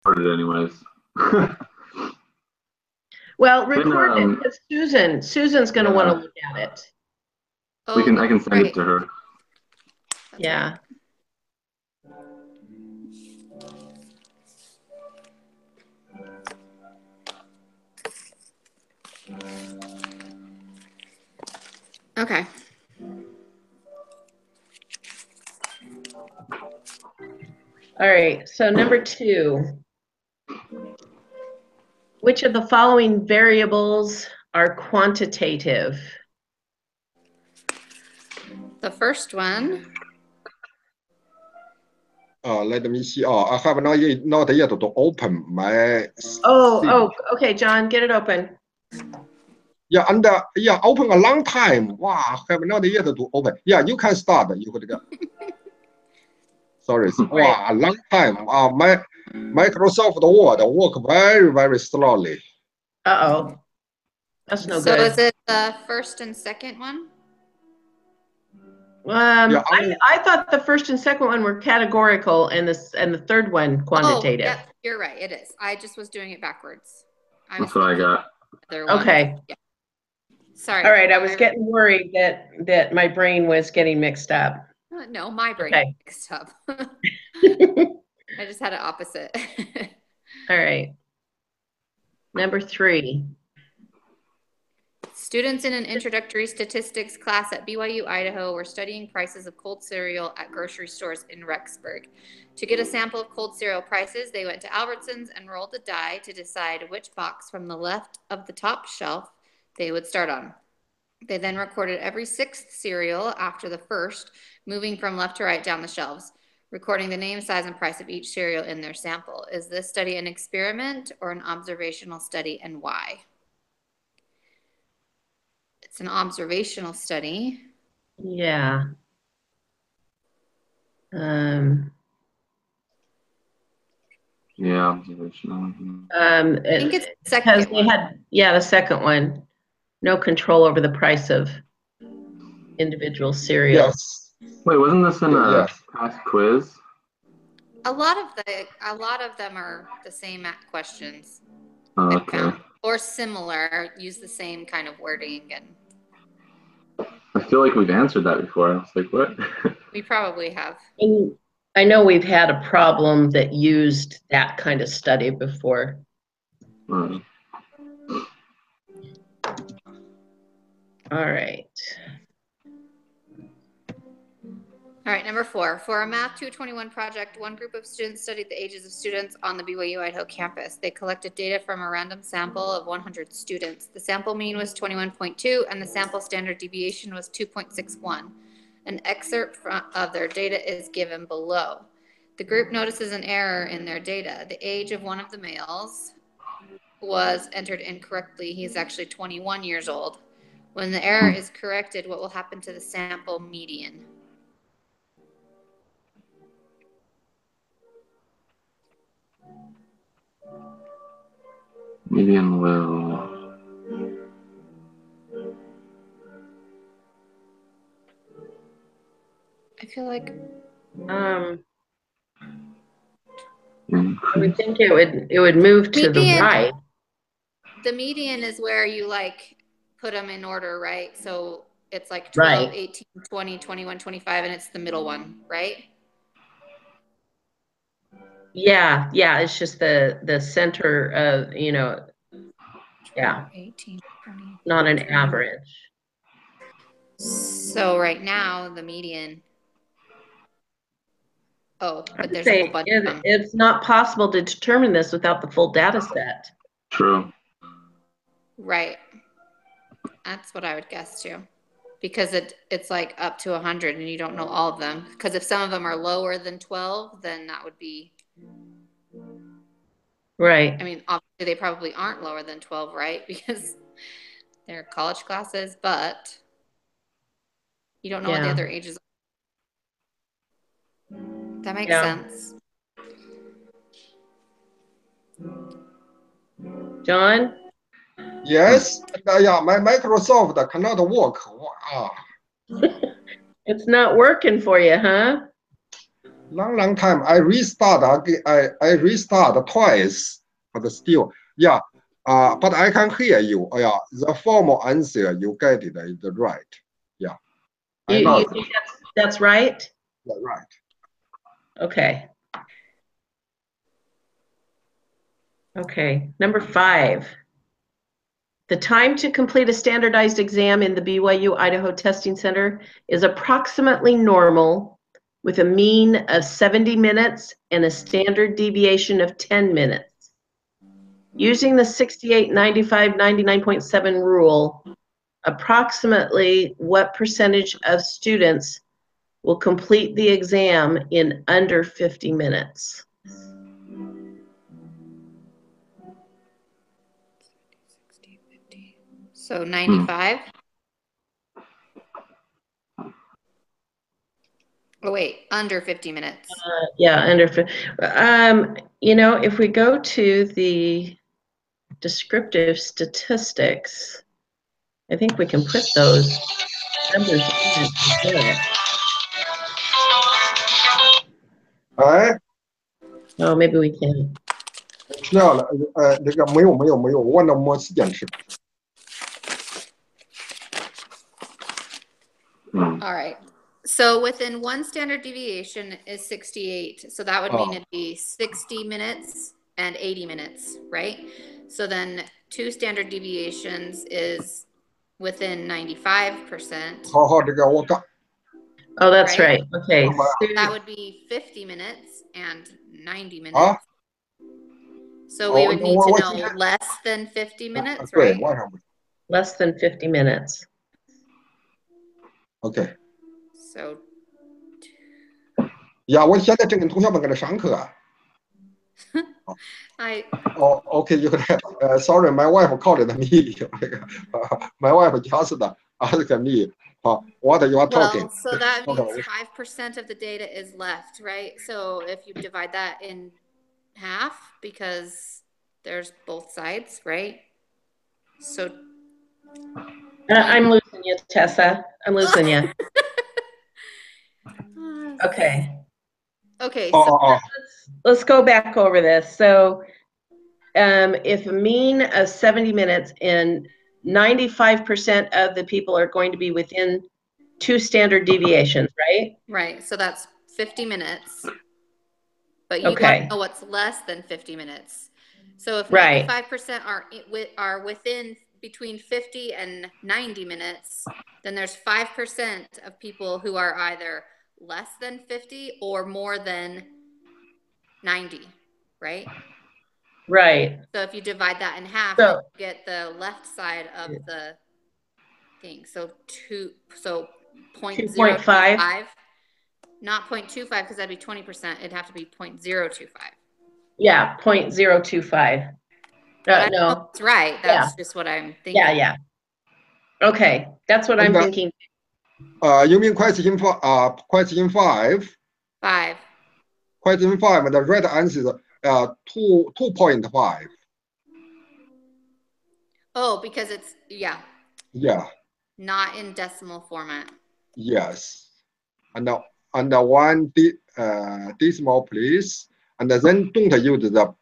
recorded anyways. Well, record it because Susan's going to want to look at it. I can send it to her. That's yeah. Okay. All right, so number 2. Which of the following variables are quantitative? The first one. Let me see. I have not yet to open my. Okay, John, get it open. Yeah, and open a long time. Wow, have not yet to open. Yeah, you can start. You could go. Sorry. Wow, a long time. My Microsoft Word work very, very slowly. That's no good. So is it the first and second one? I thought the first and second one were categorical, and the third one quantitative. Oh, yeah, you're right. It is. I just was doing it backwards. That's what I got. Okay. Yeah. Sorry. All right. I was getting worried that my brain was getting mixed up. No, my brain mixed up. I just had it opposite. All right. Number 3. Students in an introductory statistics class at BYU, Idaho were studying prices of cold cereal at grocery stores in Rexburg. To get a sample of cold cereal prices, they went to Albertsons and rolled a die to decide which box from the left of the top shelf they would start on. They then recorded every 6th cereal after the first, moving from left to right down the shelves, recording the name, size, and price of each cereal in their sample. Is this study an experiment or an observational study, and why? It's an observational study. Yeah. Yeah, observational. I think it's the second one. The second one. No control over the price of individual cereals. Yes. Wait, wasn't this in a past quiz? A lot of them are the same questions. Oh, okay. Or similar, use the same kind of wording, and I feel like we've answered that before. I was like, what? We probably have. And I know we've had a problem that used that kind of study before. All right. All right, number 4. For a Math 221 project, one group of students studied the ages of students on the BYU Idaho campus. They collected data from a random sample of 100 students. The sample mean was 21.2, and the sample standard deviation was 2.61. An excerpt of their data is given below. The group notices an error in their data. The age of one of the males was entered incorrectly. He's actually 21 years old. When the error is corrected, what will happen to the sample median? Median will. I feel like. I would think it would move to the right. The median is where you like put them in order, right? So it's like 12, 18, 20, 21, 25, and it's the middle one, right? Yeah, it's just the center of, 18, 20, not an average. So right now the median. Oh, but there's a whole bunch of them. It's not possible to determine this without the full data set. True. Right. That's what I would guess too. Because it's like up to 100 and you don't know all of them. Because if some of them are lower than 12, then that would be. Right. I mean, obviously they probably aren't lower than 12, right? Because they're college classes, but you don't know what the other ages are. That makes sense. John? Yes. My Microsoft cannot work. Wow. It's not working for you, huh? Long time. I restart again. I restart twice, but still, yeah. But I can hear you. Yeah, the formal answer you get it is right. Yeah. You think that's right? Yeah, right. Okay. Okay. Number 5. The time to complete a standardized exam in the BYU Idaho Testing Center is approximately normal, with a mean of 70 minutes and a standard deviation of 10 minutes. Using the 68, 95, 99.7 rule, approximately what percentage of students will complete the exam in under 50 minutes? So 95? Oh, wait, under 50 minutes. Yeah, under, you know, if we go to the descriptive statistics, I think we can put those numbers in it.哎， Oh, maybe we can. 吃药了。那个没有，我忘了摸时间吃。All right. So within one standard deviation is 68. So that would mean it'd be 60 minutes and 80 minutes, right? So then 2 standard deviations is within 95%. 好好，这个我刚 Oh, that's right. Okay. That would be 50 minutes and 90 minutes. 啊， So we would need to 我 know less than 50 minutes, 对， right? 晚上不 Less than 50 minutes. OK。 So 呀，我现在正跟同学们搁这上课啊。 I OK， 有点sorry, my wife called the meeting. 这个my wife just asked me, what you are talking. Well, so that means 5% of the data is left, right? So if you divide that in half, because there's both sides, right? So I'm losing you, Tessa. I'm losing you. Okay. Okay. So let's go back over this. So if a mean of 70 minutes and 95% of the people are going to be within 2 standard deviations, right? Right. So that's 50 minutes. But you Okay. want to know what's less than 50 minutes. So if 95% are within between 50 and 90 minutes, then there's 5% of people who are either less than 50 or more than 90, right? Right. So if you divide that in half, So, you get the left side of the thing. So 0.025, not 0.25 because that'd be 20%. It'd have to be 0.025. Yeah, 0.025. No, that's right. That's just what I'm thinking. Yeah. Okay, that's what I'm thinking. You mean question 5? 5. Question 5, the right answer is 2.5. Oh, because it's Yeah. Not in decimal format. Yes. And one decimal place, and then don't use the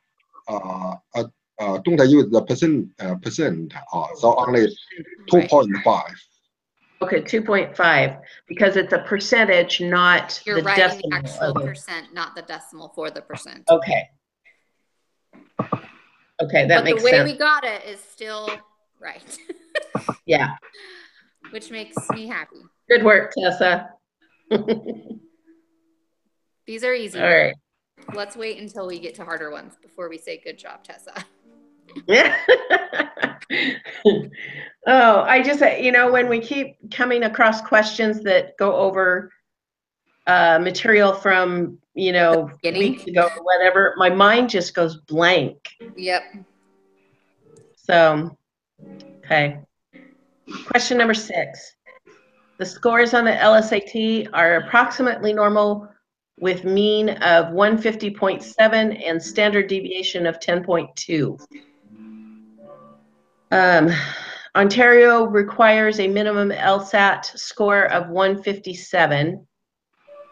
percent. So only 2.5. Okay, 2.5 because it's a percentage, not You're the writing decimal. the actual percent, not the decimal for the percent. Okay. Okay, that makes sense. But the way we got it is still right. Yeah. Which makes me happy. Good work, Tessa. These are easy. All right. Let's wait until we get to harder ones before we say good job, Tessa. Yeah. Oh, I just, when we keep coming across questions that go over material from, weeks ago or whatever, my mind just goes blank. Yep. So, okay. Question number 6. The scores on the LSAT are approximately normal with mean of 150.7 and standard deviation of 10.2. Ontario requires a minimum LSAT score of 157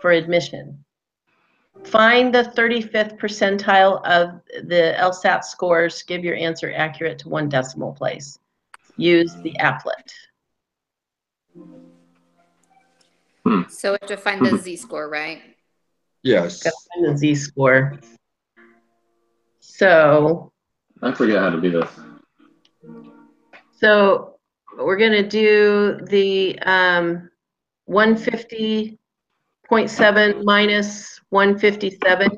for admission. Find the 35th percentile of the LSAT scores. Give your answer accurate to 1 decimal place. Use the applet. So we have to find the z-score, right? Yes. Gotta find the z-score. So I forget how to do this. So we're going to do the 150.7 minus 157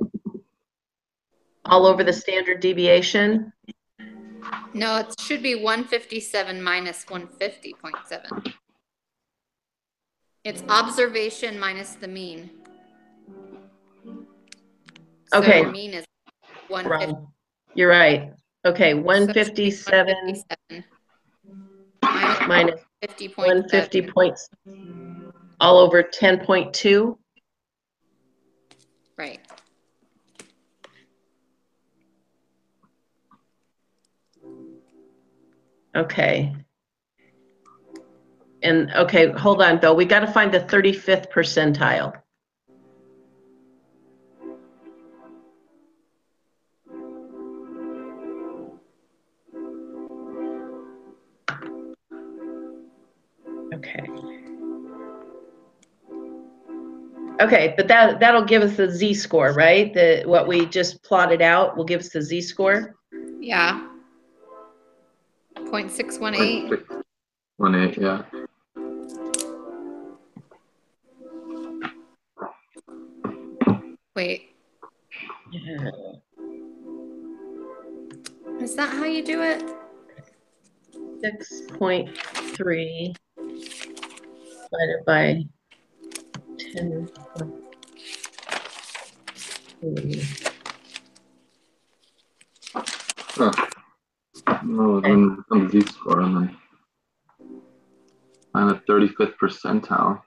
all over the standard deviation. No, it should be 157 minus 150.7. It's observation minus the mean. So Okay. your mean is 150. Wrong. You're right. Okay, So 157 minus 150 50.7. points all over 10.2. Right. Okay. And okay, hold on, Bill. We got to find the 35th percentile. Okay. Okay, but that'll give us the z-score, right? What we just plotted out will give us the z-score. Yeah. 0.618. 0.618, yeah. Wait, Yeah. is that how you do it? 6.3 divided by 10. Huh. No, then some z-score and then find the 35th percentile.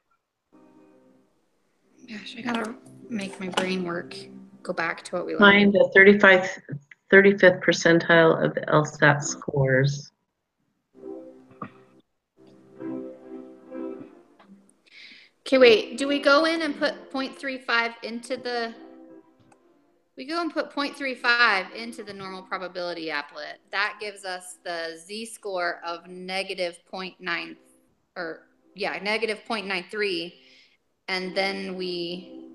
Gosh, I gotta make my brain work. Go back to what we learned. Find the 35th percentile of the LSAT scores. Okay, wait, do we go in and put 0.35 into the, we go and put 0.35 into the normal probability applet. That gives us the z-score of negative 0.9, or yeah, negative 0.93. And then we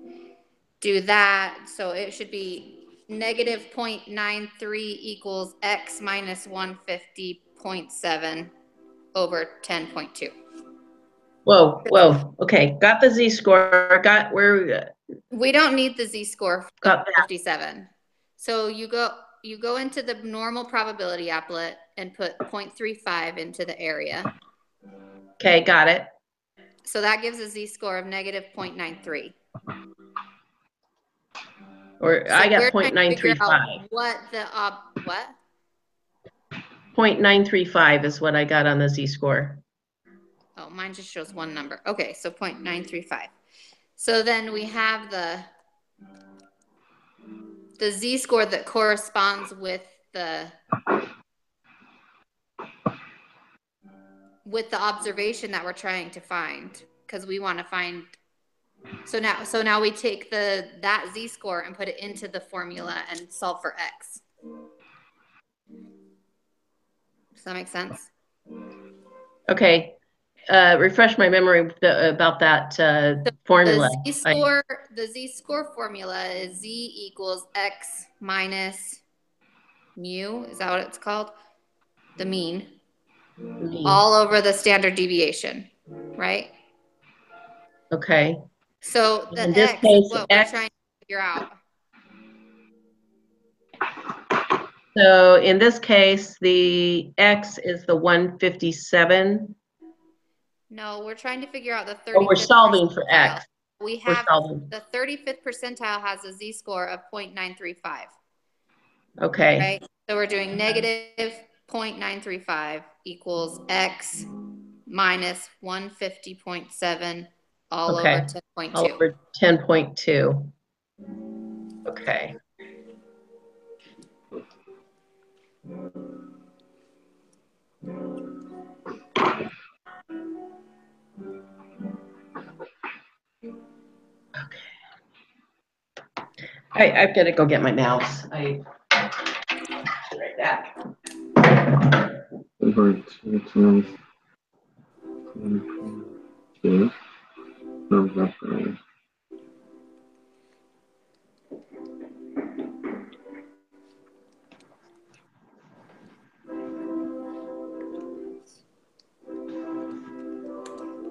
do that. So it should be negative 0.93 equals x minus 150.7 over 10.2. Whoa, whoa. Okay, got the z-score. Got where We don't need the z-score for got that. 57. So you go into the normal probability applet and put 0.35 into the area. Okay, got it. So that gives a z-score of negative 0.93. Or So I got we're trying to figure 0.935. out what the what? 0.935 is what I got on the z-score. Oh, mine just shows one number. Okay, so 0.935. So then we have the z-score that corresponds with the observation that we're trying to find, because we want to find. So now we take that z-score and put it into the formula and solve for x. Does that make sense? Okay. Refresh my memory about that formula. The z-score formula is z equals x minus mu. Is that what it's called? The mean. All over the standard deviation, right? Okay. So the in this x case, is what we're trying to figure out. So in this case, the x is the 157. No, we're trying to figure out the 35th. Oh, we're solving for x. We have the 35th percentile has a z-score of 0.935. Okay. Right? So we're doing negative 0.935 equals x minus 150.7 all over 10.2. All over 10.2. Okay. I've got to go get my mouse. Right back.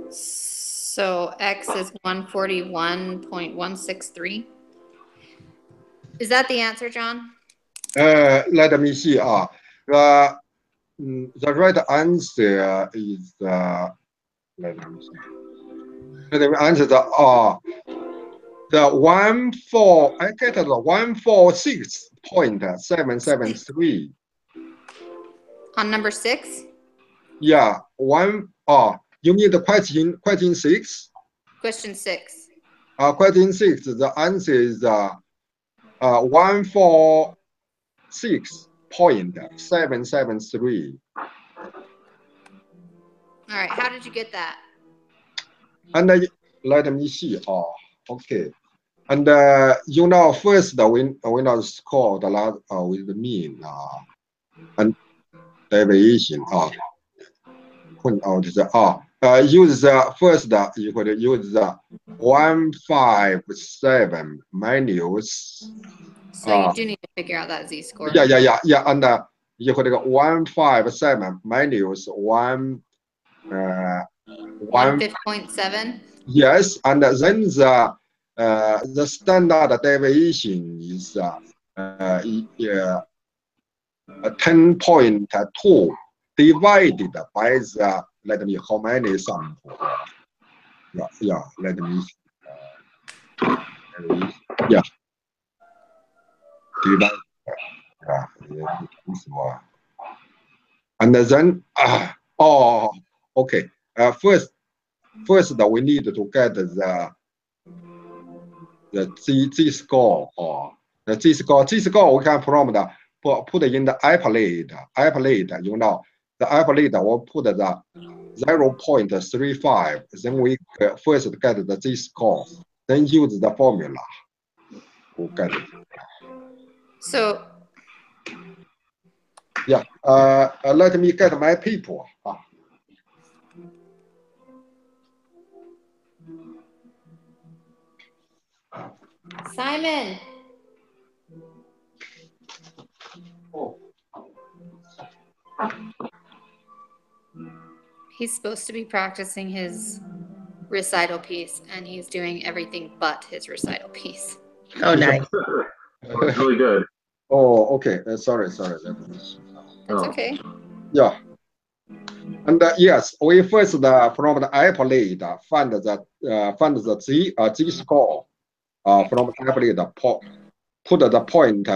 So X is 141.163. Is that the answer, John? Let me see. The right answer is let me see. The answer the 14. I get the 146.773. On number 6? Yeah, you mean the question 6? Question 6. Question 6. The answer is 146.773. All right. How did you get that? And let me see. Okay. And you know, first we know score the last with the mean and deviation. Point out the use the first you could use the 157 minus. So you do need to figure out that z-score. Yeah. And you could go 157 minus 150.7. Yes, and then the standard deviation is 10.2 divided by the, let me, how many samples? Yeah, let me, divide, this one. And then, okay, first we need to get the z-score the z-score we can from the put in the applet, you know, the applet will put the 0.35, then we first get the z-score, then use the formula to get it. So yeah, let me get my paper. Simon. He's supposed to be practicing his recital piece, and he's doing everything but his recital piece. Oh, nice. It's really good. Oh, okay. Sorry. That's okay. Yeah. And yes, we first from the applet find the z-score from the applet, put the point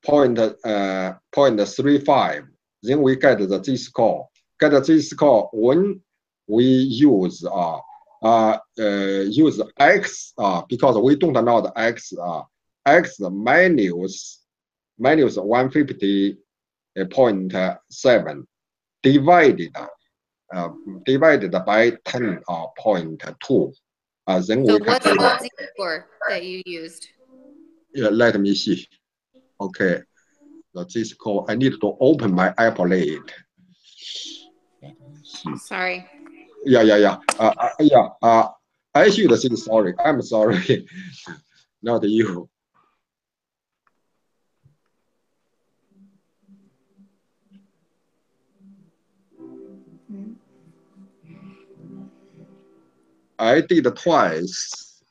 0.35, then we get the z-score. Get the z-score when we use use x because we don't know the x x minus 150.7 divided by 10.2. Then so we what's the z-score that you used? Yeah, let me see. Okay, the z-score. I need to open my applet. Sorry. Yeah. I should say sorry. I'm sorry. Not you. I did twice.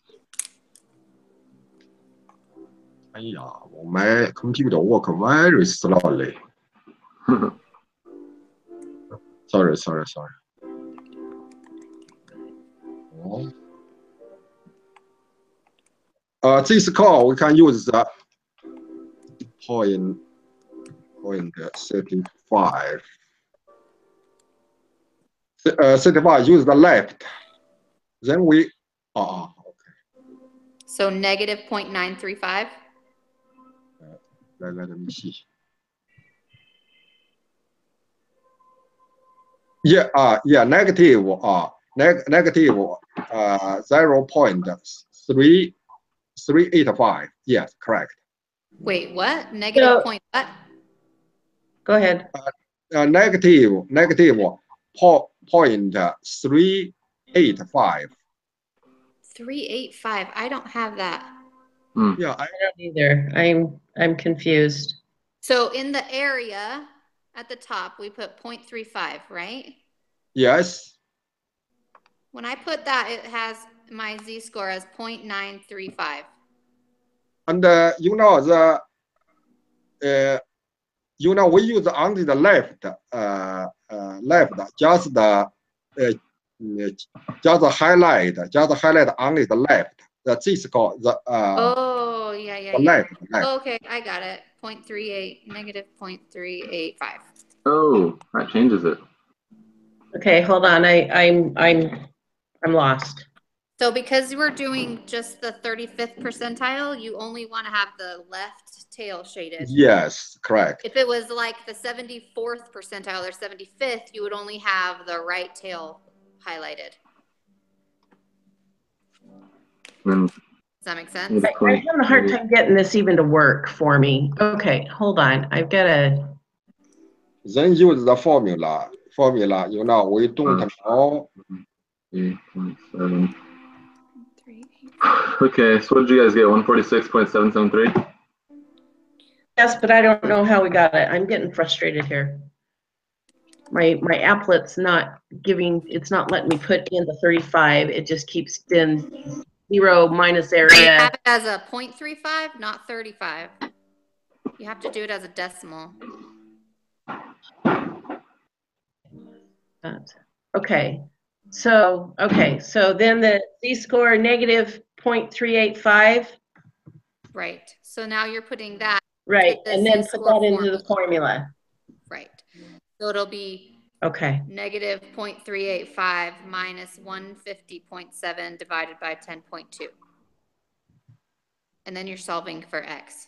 My computer work very slowly. Sorry. This score we can use the point 35. 35 use the left. Then we okay. So negative 0.935. Let me see. Yeah, negative 0.3 385. Yes, correct. Wait, what? Negative So- point what? Go ahead. Negative point 385. 385. I don't have that. Yeah, I don't either. I'm confused. So in the area at the top, we put 0.35, right? yes. When I put that, it has my z-score as 0.935. And you know we use only the left just highlight only the left. The z-score Oh, yeah. left. Okay, I got it. 0.38, negative 0.385. Oh, that changes it. Okay, hold on. I'm lost. So because we're doing just the 35th percentile, you only want to have the left tail shaded. Yes, correct. If it was like the 74th percentile or 75th, you would only have the right tail highlighted. Then Does that make sense? maybe I'm having a hard time getting this even to work for me. Okay, hold on. I've got to. Then use the formula. You know, we don't know. 8.7. Okay, so what did you guys get? 146.773? Yes, but I don't know how we got it. I'm getting frustrated here. My applet's not giving, it's not letting me put in the 35. It just keeps in 0 minus You area. have it as a 0.35, not 35. You have to do it as a decimal. Okay. So then the z-score negative 0.385. Right. So now you're putting that. Right, the and then put z-score that into the formula. Right. So it'll be Okay. negative 0.385 minus 150.7 divided by 10.2. And then you're solving for x.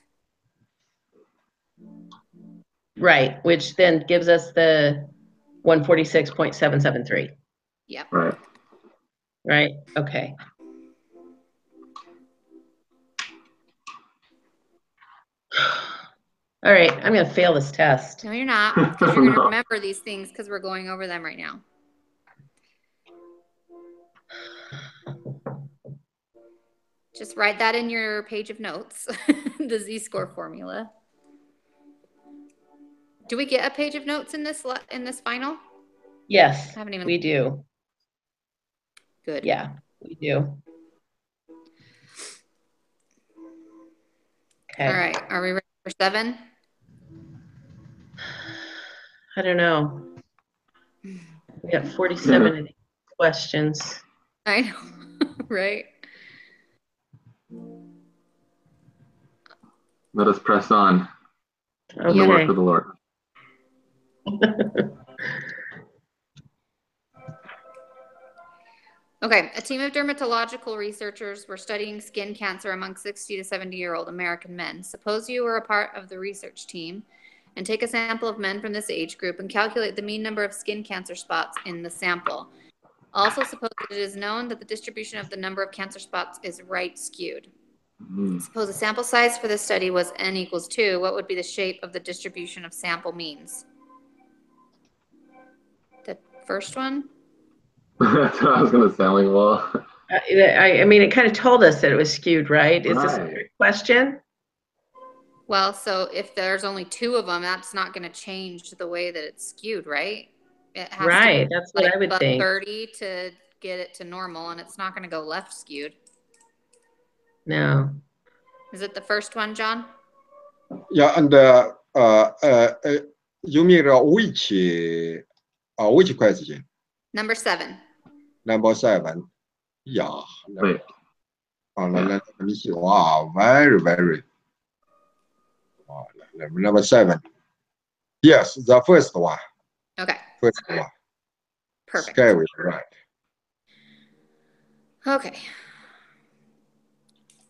Right, which then gives us the 146.773. Yep. Right. Right, okay. All right, I'm gonna fail this test. No, you're not, because you're going to remember these things because we're going over them right now. Just write that in your page of notes, the z-score formula. Do we get a page of notes in this final? Yes, I haven't even. we do. Good. Yeah, we do. Okay. All right. Are we ready for 7? I don't know. We got 47 questions. I know, right? Let us press on in the work Okay. of the Lord. Okay, a team of dermatological researchers were studying skin cancer among 60 to 70-year-old American men. Suppose you were a part of the research team and take a sample of men from this age group and calculate the mean number of skin cancer spots in the sample. Also, suppose that it is known that the distribution of the number of cancer spots is right skewed. Suppose the sample size for this study was n equals 2. What would be the shape of the distribution of sample means? The first one? That's what I was going to say. Like, well, I mean, it kind of told us that it was skewed, right? Is this a Right. trick question? Well, so if there's only 2 of them, that's not going to change the way that it's skewed, right? It has Right, to be that's what I would above think. 30 to get it to normal, and it's not going to go left skewed. No. Is it the first one, John? Yeah, and you mean which question? Number 7. Number 7. Yeah. wait. Let me see. Wow, very. Number 7. Yes, the first one. Okay, First one. perfect. Scary, right? Okay.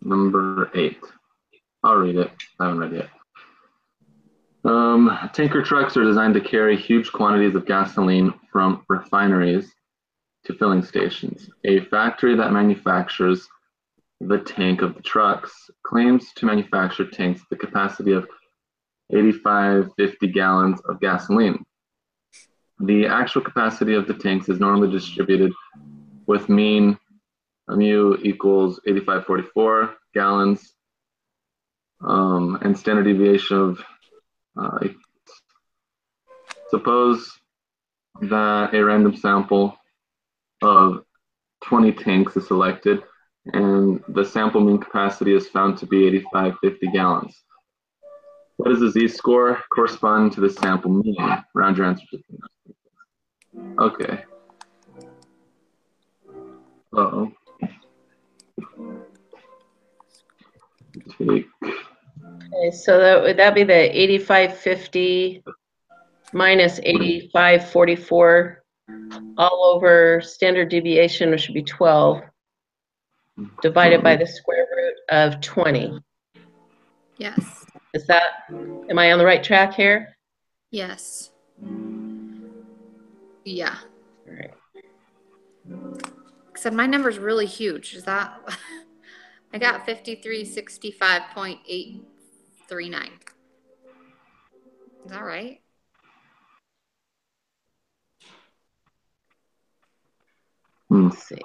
Number 8. I'll read it. I haven't read it yet. Tanker trucks are designed to carry huge quantities of gasoline from refineries to filling stations. A factory that manufactures the tank of the trucks claims to manufacture tanks with the capacity of 8550 gallons of gasoline. The actual capacity of the tanks is normally distributed with mean mu equals 8544 gallons and standard deviation of suppose that a random sample of 20 tanks is selected and the sample mean capacity is found to be 8550 gallons. What is the z-score corresponding to the sample mean? Round your answer to the okay. Uh-oh. Take. Okay, so would that be the 8550 minus 8544 all over standard deviation, which should be 12, divided by the square root of 20. Yes. Is that, am I on the right track here? Yes. Yeah. All right. Except my number's really huge. Is that? I got 5365.839. Is that right? Let's see.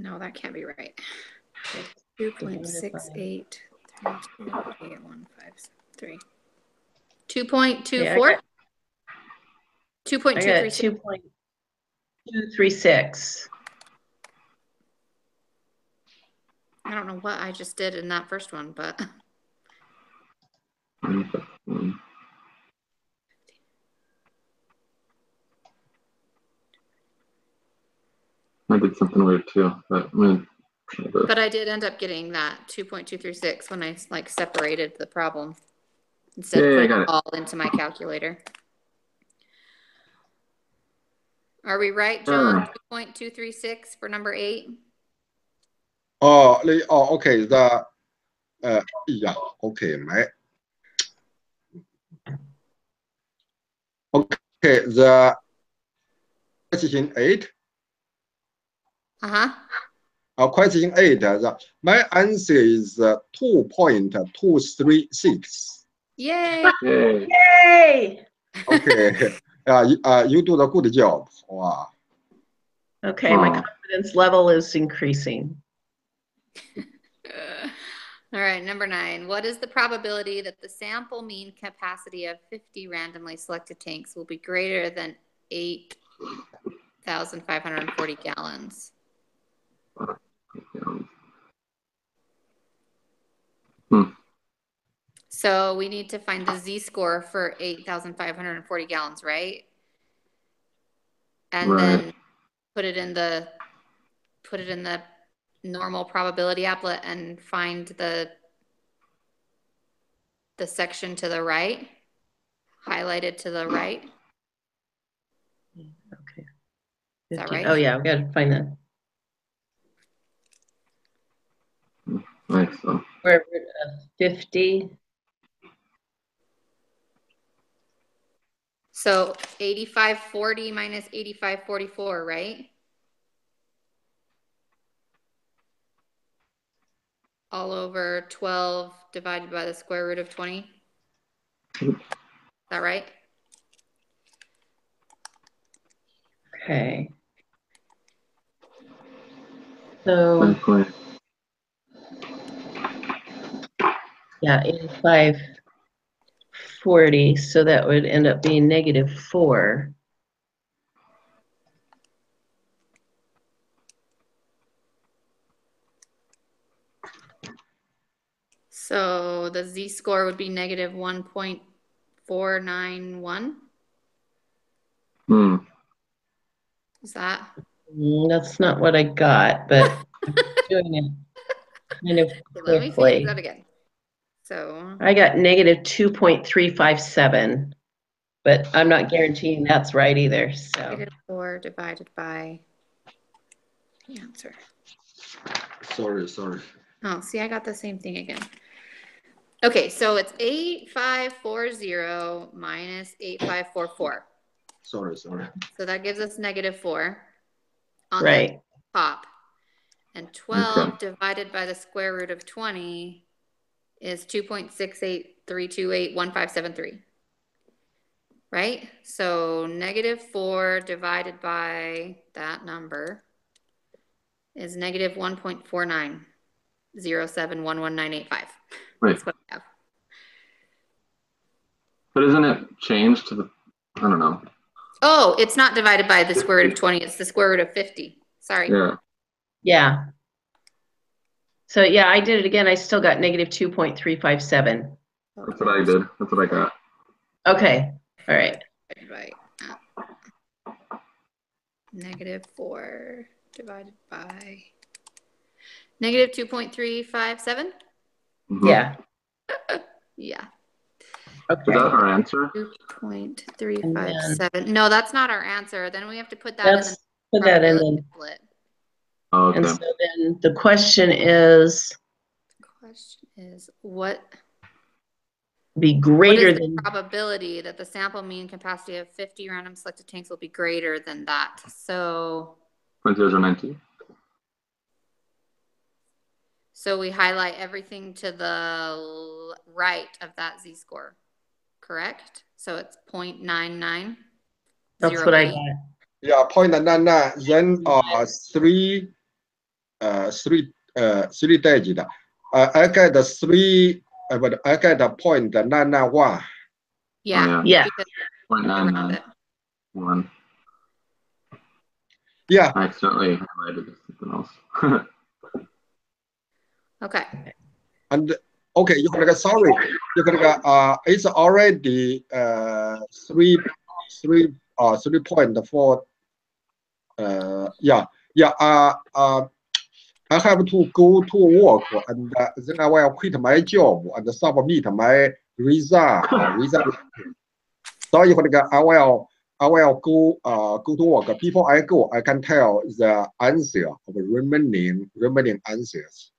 No, that can't be right. 2.68. 2.237. 2.24? 2.236. 2.236. I don't know what I just did in that first one, but I did something weird too, but I'm gonna try this. but I did end up getting that 2.236 when I like separated the problem instead of putting it all into my calculator. Are we right, John? 2.236 for number 8. Okay. The yeah. Okay, okay. The question 8. Question 8. My answer is 2.236. Yay! Yay! Okay. You do the good job. Wow. Okay, my confidence level is increasing. All right, number 9. What is the probability that the sample mean capacity of 50 randomly selected tanks will be greater than 8,540 gallons? So we need to find the z-score for 8,540 gallons, right? And then put it in the normal probability applet and find the section to the right, highlighted to the right. Okay. Is that right? Oh yeah, I've got to find that. Nice. So. Square root of 50. So 8540 minus 8544, right? All over 12 divided by the square root of 20. Is that right? Okay. So, yeah, 8540. So that would end up being -4. So the z-score would be -1.491. Is that? That's not what I got, but I'm doing it kind of Let me quickly. finish that again. So I got -2.357, but I'm not guaranteeing that's right either. So -4 divided by the answer. Sorry. Oh, see, I got the same thing again. Okay, so it's 8540 minus 8544. Sorry. So that gives us -4 on Right. the top. And 12 divided by the square root of 20 is 2.683281573. Right? So -4 divided by that number is -1.49071195. Wait, That's what I have. but isn't it changed to the, I don't know. Oh, it's not divided by the square root of 20, it's the square root of 50. Sorry. Yeah. Yeah. So yeah, I did it again. I still got -2.357. That's what I did. That's what I got. Okay. All right. Right. -4 divided by -2.357. Mhm. Yeah. Yeah. Is Okay. that our answer? 2.357. No, that's not our answer. Then we have to put that in Let's the put that in probability then. split. Oh, And okay. so then the question is, The question is what be is greater the than, probability that the sample mean capacity of 50 random selected tanks will be greater than that? So 0.0092. we highlight everything to the right of that z-score, correct? So it's 0.9908. that's what I got. Yeah, 0.99. Then three digit. I get the 3. But I get the 0.991. Yeah. Yeah. Because around it. 0.991. Yeah. I accidentally highlighted something else. Okay. And okay, you can sorry. You can it's already 3.4. Yeah. I have to go to work, and then I will quit my job and submit my result. So you can I will go to work. Before I go, I can tell the answer of the remaining answers.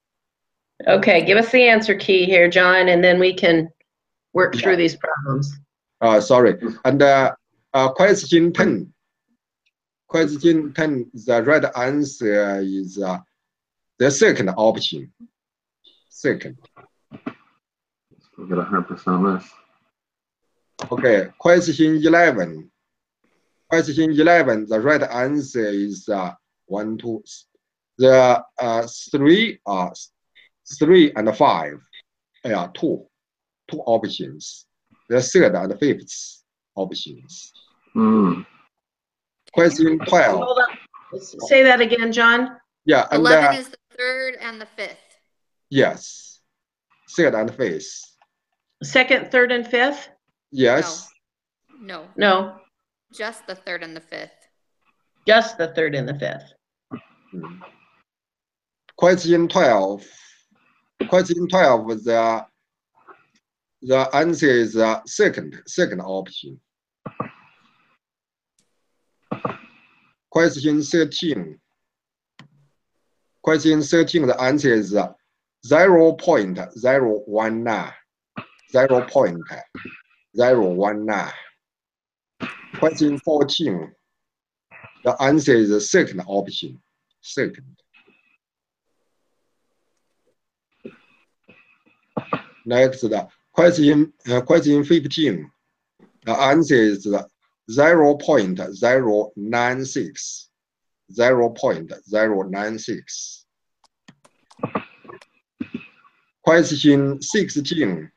Okay, give us the answer key here, John, and then we can work through these problems. Sorry. And question 10. Question 10, the right answer is the second option. Second. We'll get 100% on this. Okay, question 11. Question 11, the right answer is 1, 2. The 3 and 5. Yeah, two options. The third and fifth options. Question 12. Hold on. Say that again, John. Yeah, and 11 is the third and the fifth. yes, third and fifth. Second, third, and fifth? Yes. No. Just the third and the fifth. Just the third and the fifth. Question 12. Question 12, the answer is second option. Question 13. Question 13, the answer is 0.019. 0.019. Question 14. The answer is the second option. Second. Next, question 15. The answer is 0.096. 0.096. Question 16.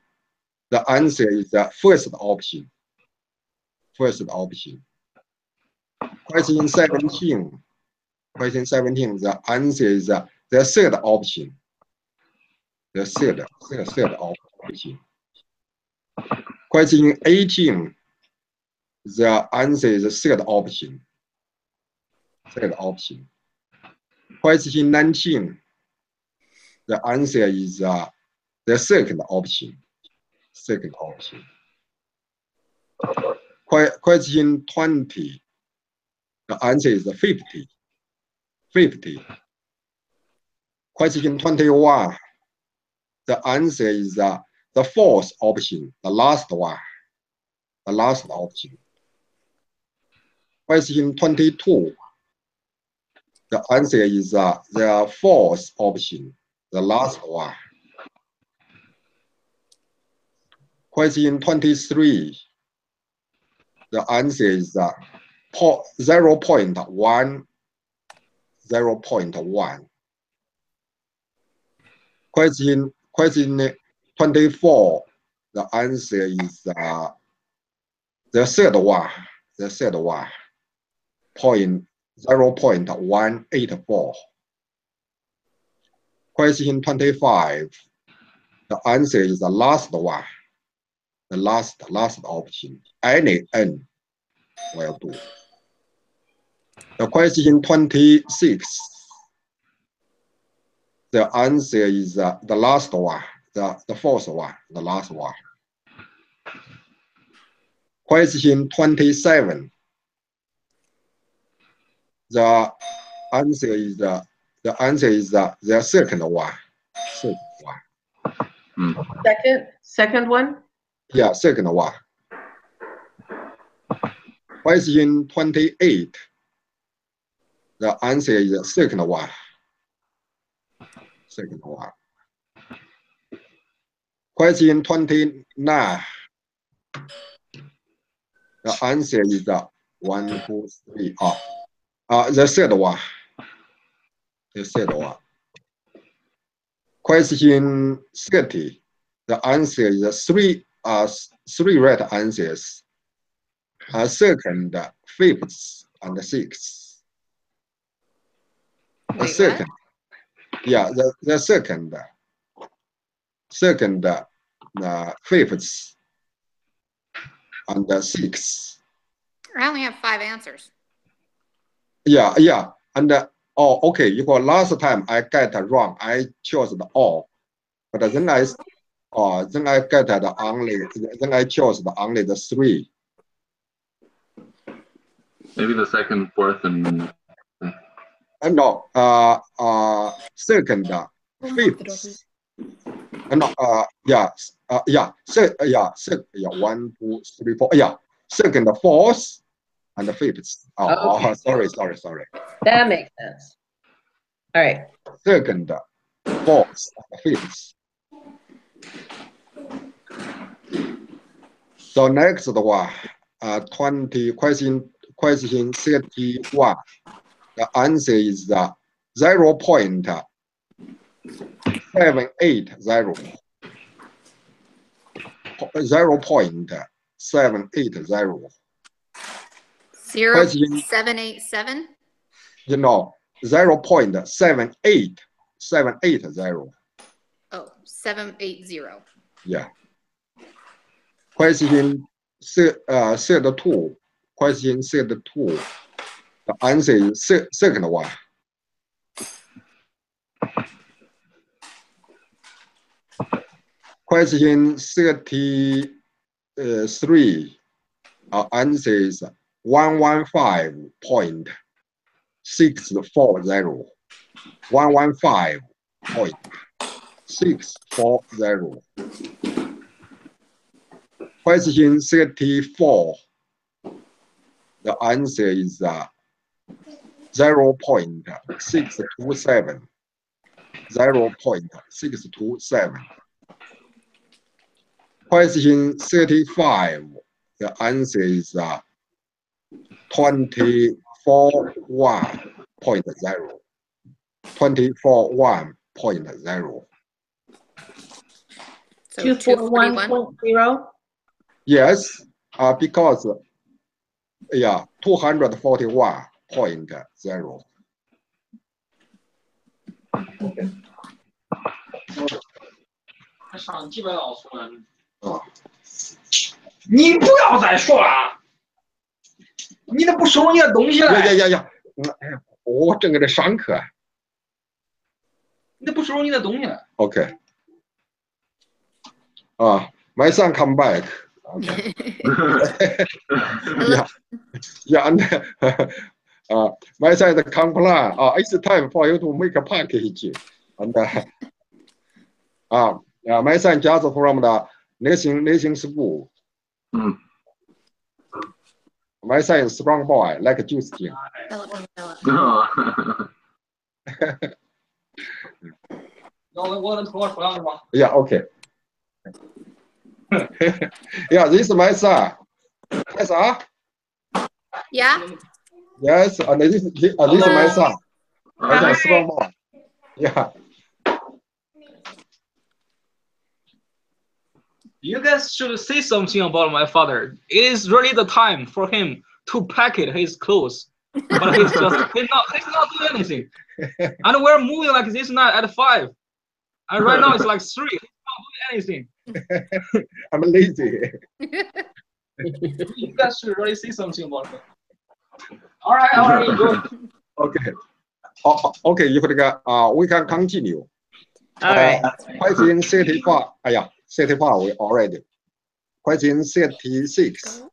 The answer is the first option. First option. Question 17. Question 17. The answer is the third option. The third option. Question 18. The answer is the third option. Third option. Question 19. The answer is the second option. Second option. Question 20. The answer is 50. 50. Question 21. The answer is the fourth option, the last one. The last option. Question 22. The answer is the fourth option, the last one. Question 23. The answer is 0.1. 0.1. Question 24. The answer is the third one. The third one. 0.184. Question 25. The answer is the last one. The last option. Any n will do. The question 26. The answer is the last one, the fourth one, the last one. Question 27. The answer is the second one. Second one. Second one? Yeah, second one. Question 28. The answer is the second one. Second one. Question 29. The answer is the 1, 2, 3. The third one. The third one. Question 30. The answer is three right answers. Second, fifth, and sixth. The second. What? Yeah, the second, fifth, and the sixth. I only have 5 answers. Yeah, and okay. Because last time I get it wrong, I chose the all, but then I get the only. Then I chose the only the 3. Maybe the second, fourth, and. No, second, fifth. No, yeah, 1, 2, 3, 4. Yeah, second, fourth, and the fifth. Oh, sorry. That makes sense. All right. Second, fourth, and fifth. So next one, 20 question 31. The answer is 0.780. 0.780. 0.787? 0.78. 780. Oh, 780. Yeah. Question 32. Question 32. The answer is second one. Question 33. Our answer is 115.640. 115.640. Question 34. The answer is 0.627. 0.627. Question 35. The answer is 24.0. 24.0. So 241.0? Yes, because 241.0. 上基本老师了。你不要再说了，你都不收你的东西了。呀，我正搁这上课。你都不收你的东西了。Okay. My son come back. Okay. And my son come plan. It's time for you to make a package. And my son just from the nursing school. My son is strong boy, like Juice King. Yeah, okay. Yeah, this is my son. Yes, Yeah. Yes, and this is my son. My son, strong boy. Yeah. You guys should say something about my father. It is really the time for him to packet his clothes, but he's not doing anything. And we're moving like this night at 5, and right now it's like 3. He's not doing anything. I'm lazy. You guys should really say something about him. All right, go. Okay. Okay, we can continue. All right. Question 35. Yeah, 35 we already. Question 36.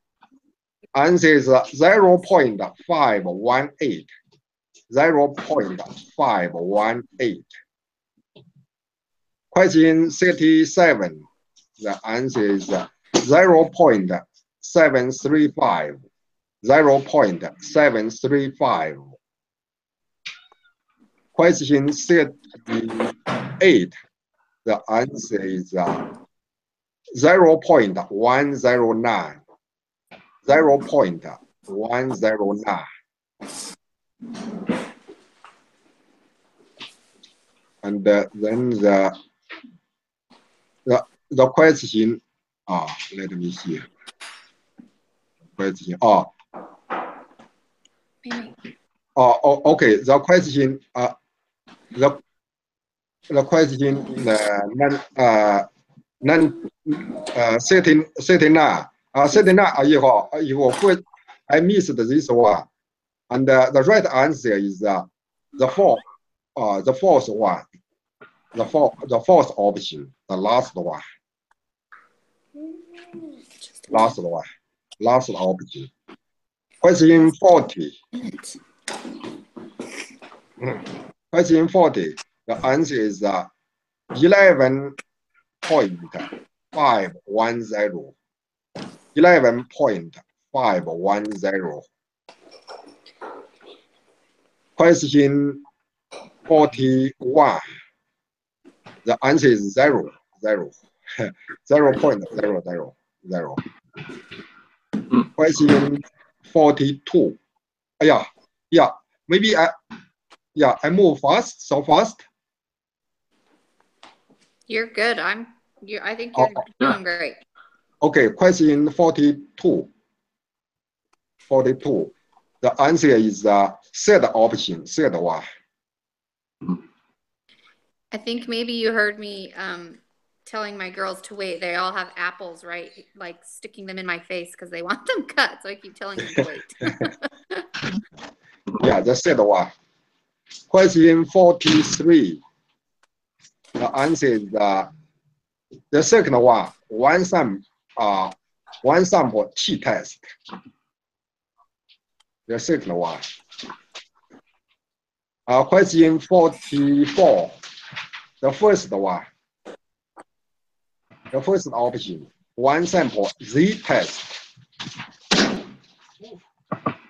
Answer is 0.518. 0.518. Question 37. The answer is 0.735. 0.735. Question 38. The answer is 0.109. 0.109. And then the question, let me see. Question, okay, the question, the question, 39, 39, I missed this one. And the right answer is the fourth one. The fourth option, the last one. Last option. Question 40. Question 40. The answer is 11.510. 11.510. Question 41. The answer is 0. 0.000. Question 42. Yeah. Maybe I move fast, so fast. You're good. I think you're doing great. Okay, question 42. 42. The answer is third option, third one. I think maybe you heard me telling my girls to wait. They all have apples, right? Like sticking them in my face because they want them cut. So I keep telling them to wait. Yeah, the third one. Question 43. The answer is the second one. One sample t-test. The second one. Question 44. The first one. The first option. One sample z-test.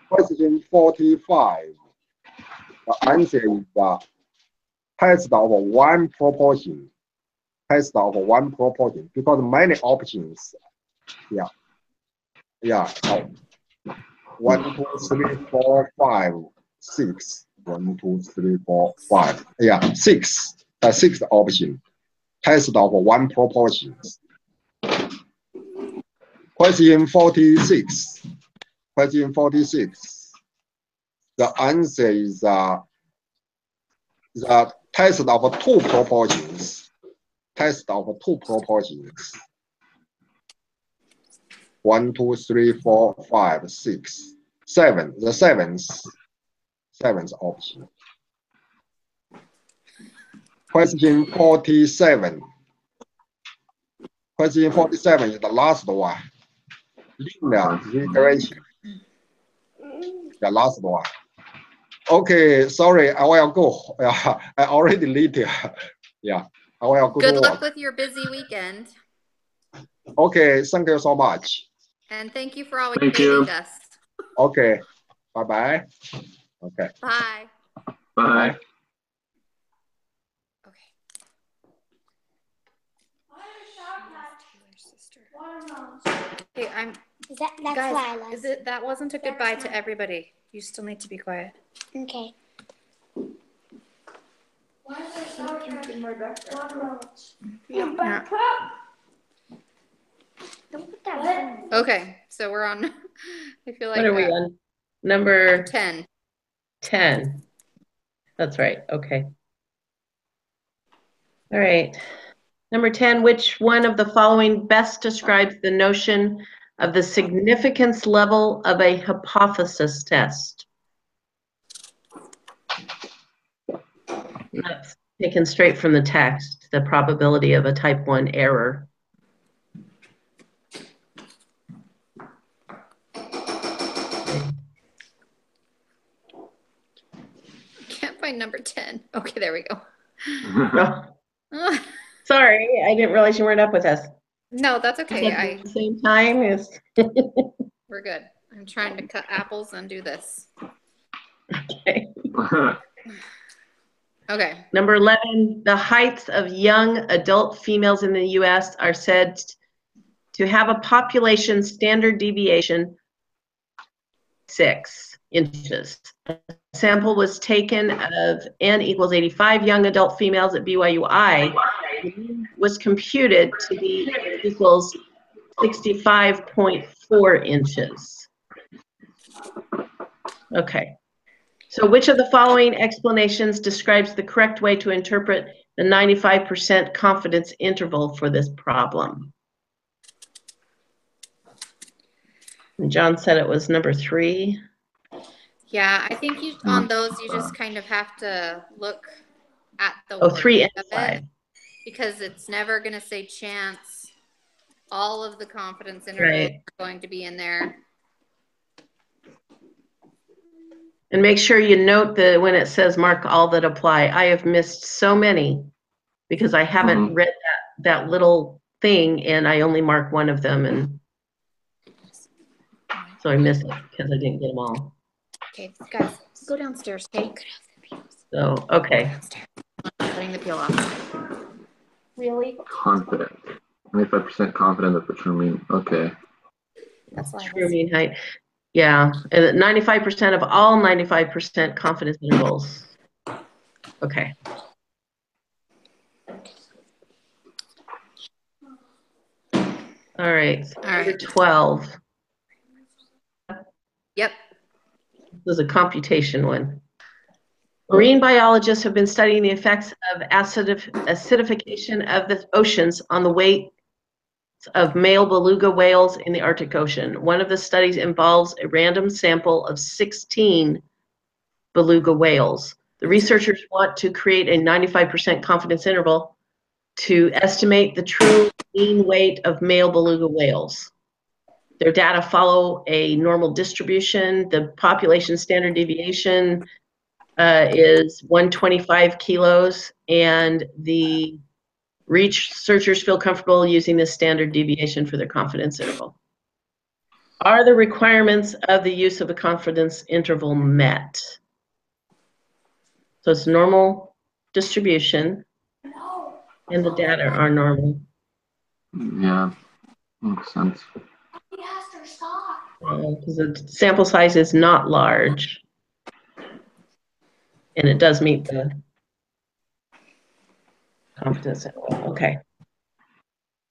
Question 45. The answer is test of one proportion. Test of one proportion because many options. Yeah. 1, 2, 3, 4, 5, 6. 1, 2, 3, 4, 5. Yeah, 6. The sixth option. Test of one proportion. Question 46. Question 46. The answer is the test of two proportions. Test of two proportions. 1, 2, 3, 4, 5, 6, 7. The seventh option. Question 47. Question 47 is the last one. Linear regression. The last one. Okay, sorry, I will go. I already late. Yeah, I will go Good to luck work. with your busy weekend. Okay, thank you so much. And thank you for always Thank you. saving us. Okay, bye-bye. Okay. Bye. Bye. Okay. Okay, That's guys, Lila's. that wasn't a goodbye to everybody. You still need to be quiet. Okay. Yeah. Don't put that on. Okay, so we're on, I feel like What are we on? Number 10. 10. That's right. Okay. All right. Number 10, which one of the following best describes the notion of the significance level of a hypothesis test? That's taken straight from the text, the probability of a type 1 error. Can't find number 10. Okay, there we go. Oh, sorry, I didn't realize you weren't up with us. No, that's okay. At the same time is We're good. I'm trying to cut apples and do this. okay. Okay. Number 11, the heights of young adult females in the US are said to have a population standard deviation 6 inches. A sample was taken of N equals 85 young adult females at BYU-I, was computed to be equals 65.4 inches. Okay. So which of the following explanations describes the correct way to interpret the 95% confidence interval for this problem? And John said it was number 3. Yeah, I think you on those you just kind of have to look at the Oh, 3 and of 5. it, because it's never going to say chance. All of the confidence intervals are going to be in there. And make sure you note that when it says mark all that apply, I have missed so many because I haven't read that little thing and I only mark one of them, and so I missed it because I didn't get them all. Okay, guys, go downstairs, okay? So, okay. Cutting the peel off. Really? Confident. 95% confident that the true mean. Okay. That's why. True mean height. Yeah, and 95% of all 95% confidence intervals. Okay. All right. Number 12. Yep. This is a computation one. Marine biologists have been studying the effects of acidification of the oceans on the weight of male beluga whales in the Arctic Ocean. One of the studies involves a random sample of 16 beluga whales. The researchers want to create a 95% confidence interval to estimate the true mean weight of male beluga whales. Their data follow a normal distribution. The population standard deviation is 125 kilos, and the researchers feel comfortable using this standard deviation for their confidence interval. Are the requirements of the use of a confidence interval met? So it's normal distribution, and the data are normal. Yeah, makes sense. Because the sample size is not large, and it does meet the confidence interval. Okay.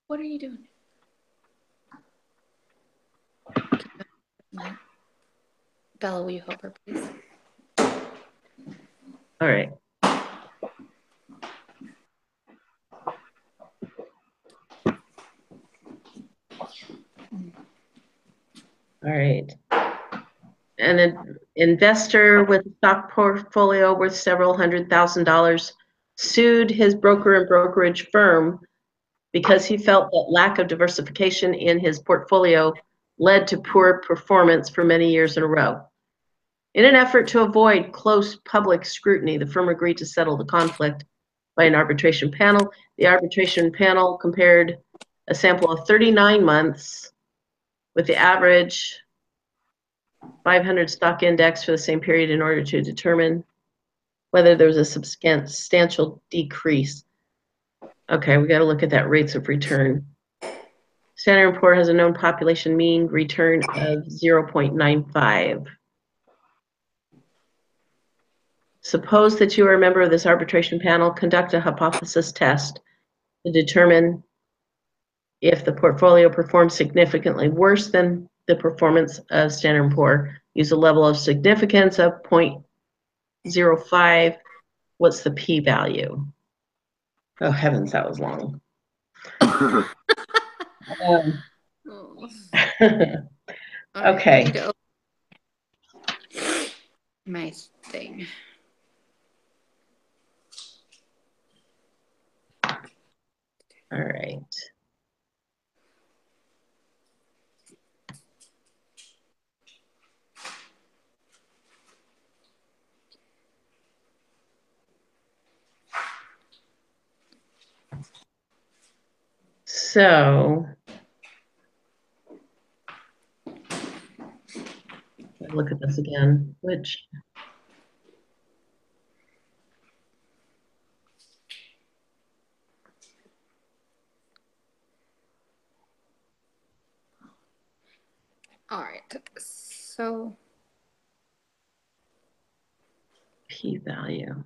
What are you doing? Bella, will you help her, please? All right. All right. An investor with a stock portfolio worth several $100,000 sued his broker and brokerage firm because he felt that lack of diversification in his portfolio led to poor performance for many years in a row. In an effort to avoid close public scrutiny, the firm agreed to settle the conflict by an arbitration panel. The arbitration panel compared a sample of 39 months with the average 500 stock index for the same period in order to determine whether there was a substantial decrease. Okay, we got to look at that rates of return. Standard & Poor's has a known population mean return of 0.95. Suppose that you are a member of this arbitration panel. Conduct a hypothesis test to determine if the portfolio performs significantly worse than the performance of Standard & Poor's. Use a level of significance of 0.05. What's the p-value? Oh heavens, that was long. Okay. I need to open my thing. All right. So, look at this again, which All right, so p-value.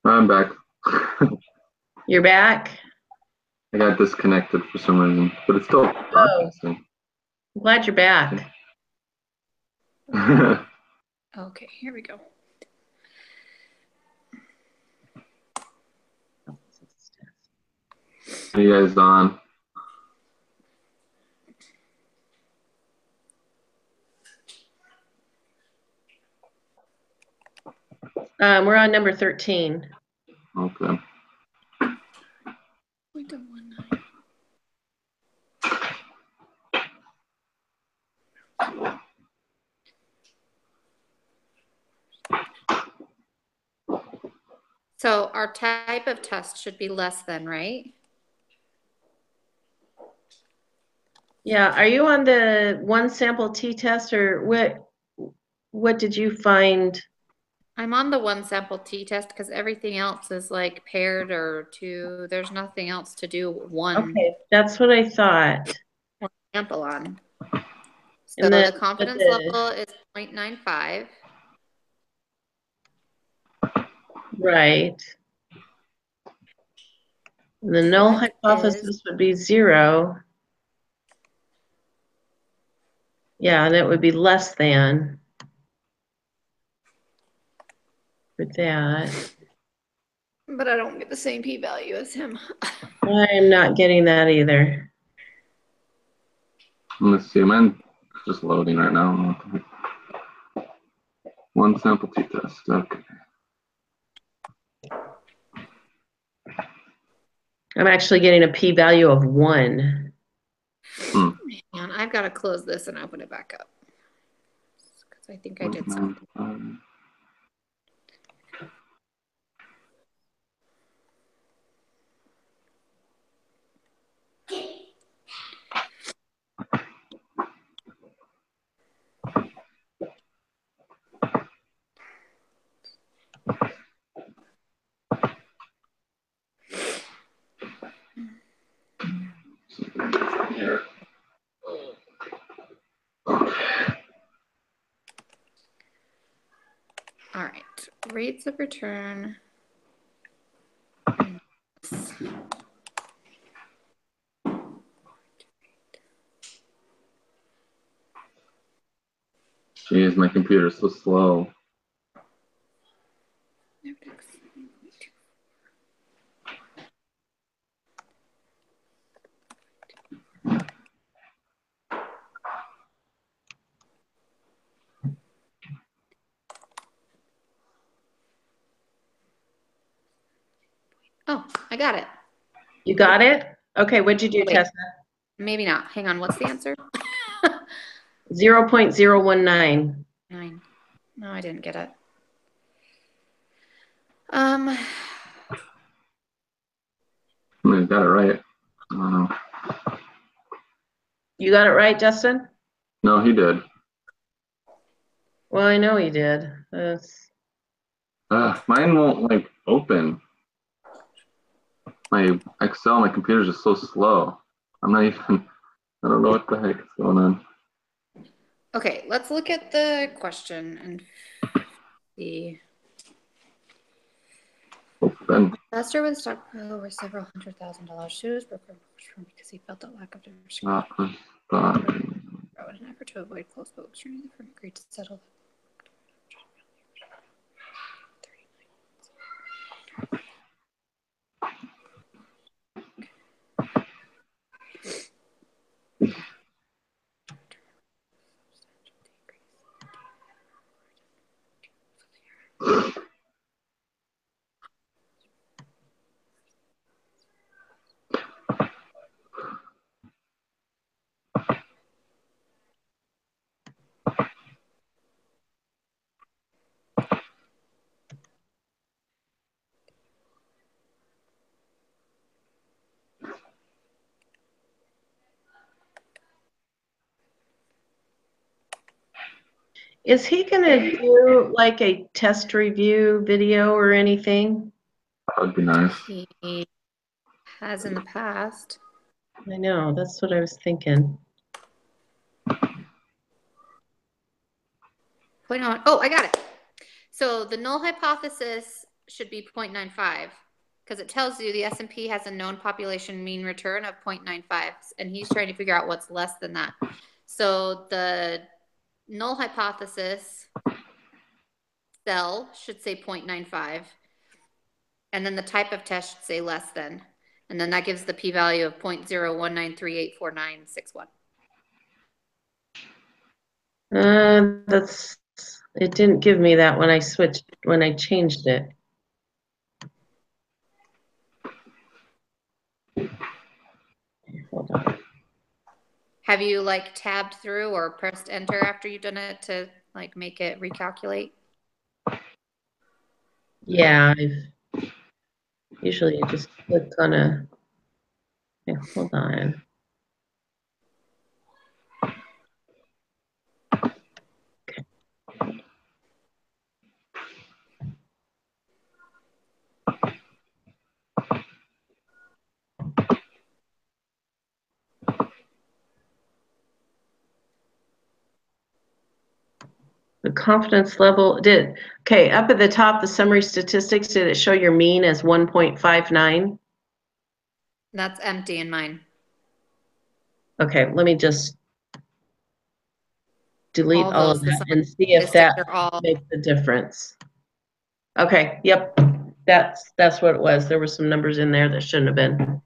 I'm back. You're back? I got disconnected for some reason, but it's still broadcasting. I'm glad you're back. okay, here we go. Are you guys on? We're on number 13. Okay. So our type of test should be less than, right? Yeah, are you on the one sample t-test or what did you find? I'm on the one sample t-test because everything else is like paired or two. There's nothing else to do one. Okay, that's what I thought. One sample on. So And then, the confidence level is 0.95. Right. And the null hypothesis would be 0. Yeah, and it would be less than for that. But I don't get the same p-value as him. I am not getting that either. Let's see, mine's just loading right now. One sample t-test. Okay. I'm actually getting a p-value of 1. Man, I've got to close this and open it back up. Because I think I did something. All right, rates of return. Jeez, my computer's so slow. Oh, I got it. You got it? Okay, what'd you do, Wait. Tessa? Maybe not. Hang on. What's the answer? 0.019. 9. No, I didn't get it. I mean, got it right. I don't know. You got it right, Justin? No, he did. Well, I know he did. That's... Mine won't like open. My Excel, my computer's just so slow. I'm not even, I don't know what the heck is going on. Okay, let's look at the question and see. Open. Investor with stock put over several $100,000 shoes broker because he felt that lack of diversity. In an effort to avoid close votes, the firm agreed to settle. Is he gonna do like a test review video or anything? That would be nice. He has in the past. I know, that's what I was thinking. Point on. Oh, I got it. So the null hypothesis should be 0.95 because it tells you the S&P has a known population mean return of 0.95, and he's trying to figure out what's less than that. So the null hypothesis cell should say 0.95, and then the type of test should say less than, and then that gives the p-value of 0.019384961. That's, it didn't give me that when I changed it. Hold on. Have you like tabbed through or pressed enter after you've done it to like make it recalculate? Yeah, usually you just click on a, yeah, hold on. The confidence level okay, up at the top, the summary statistics, did it show your mean as 1.59? That's empty in mine. Okay, let me just delete all of those, that and see if that makes a difference. Okay, yep, that's what it was. There were some numbers in there that shouldn't have been.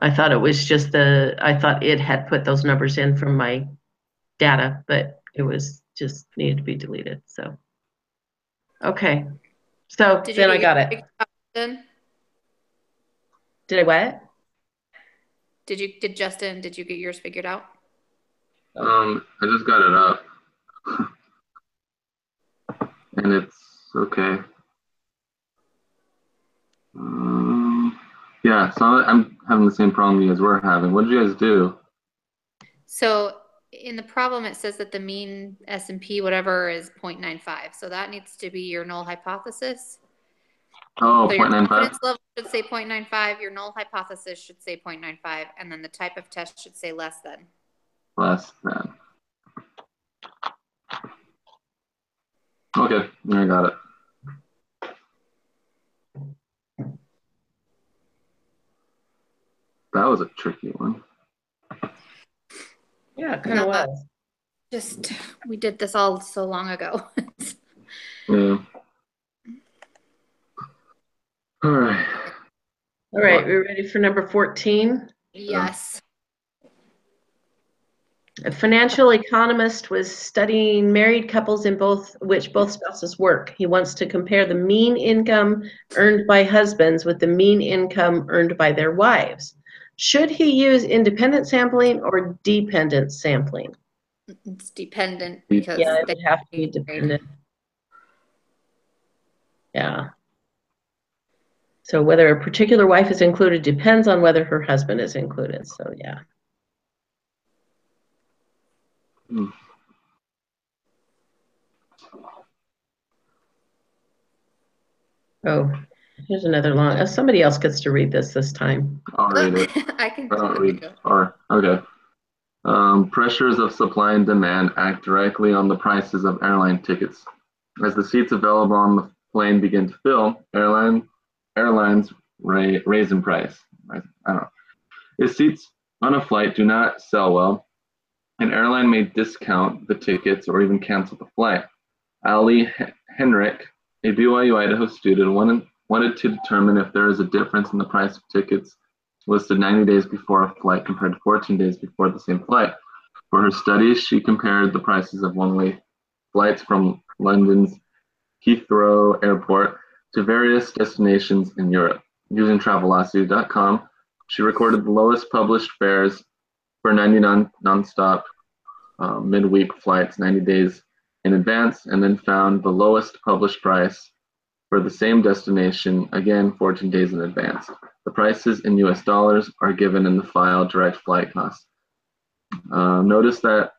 I thought it was just I thought it had put those numbers in from my data, but it was just needed to be deleted, so. Okay, so then I got it. Did I what? Did you get yours figured out? I just got it up. And it's okay. Yeah, so I'm having the same problem you guys were having. What did you guys do? So in the problem, it says that the mean S&P whatever is 0.95. So that needs to be your null hypothesis. Oh, so your 0.95? confidence level should say 0.95. Your null hypothesis should say 0.95. And then the type of test should say less than. Less than. Okay, I got it. That was a tricky one. Yeah, it kind of was. Just, we did this all so long ago. Yeah. All right. All right, we're ready for number 14. Yes. A financial economist was studying married couples in which both spouses work. He wants to compare the mean income earned by husbands with the mean income earned by their wives. Should he use independent sampling or dependent sampling? It's dependent because Yeah, it they would have to be married. dependent. Yeah. So whether a particular wife is included depends on whether her husband is included. So yeah. Hmm. Oh, here's another long. Somebody else gets to read this time. I'll read it. I can I don't do read. it. Okay. Pressures of supply and demand act directly on the prices of airline tickets. As the seats available on the plane begin to fill, airlines raise in price. I don't know. If seats on a flight do not sell well, an airline may discount the tickets or even cancel the flight. Ali Henrik, a BYU Idaho student, wanted to determine if there is a difference in the price of tickets listed 90 days before a flight compared to 14 days before the same flight. For her studies, she compared the prices of one-way flights from London's Heathrow Airport to various destinations in Europe. Using Travelocity.com, she recorded the lowest published fares for 99 nonstop midweek flights 90 days in advance, and then found the lowest published price for the same destination, again 14 days in advance. The prices in US dollars are given in the file direct flight costs. Notice that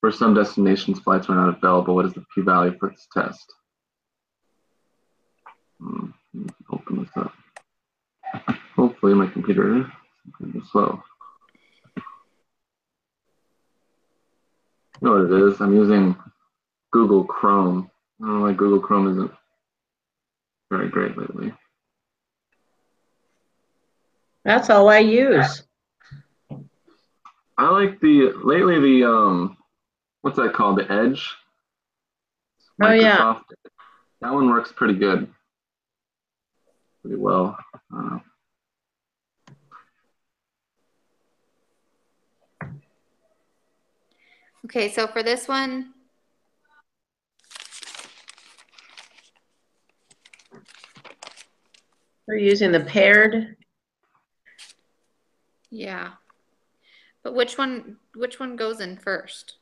for some destinations, flights are not available. What is the p-value for this test? Open this up. Hopefully my computer is slow. You know what it is? I'm using Google Chrome. I don't know why Google Chrome isn't very great lately. That's all I use. I like the what's that called? The Edge? Oh, yeah. Microsoft. That one works pretty good. Pretty well. Okay, so for this one, We're using the paired. yeah. But which one goes in first?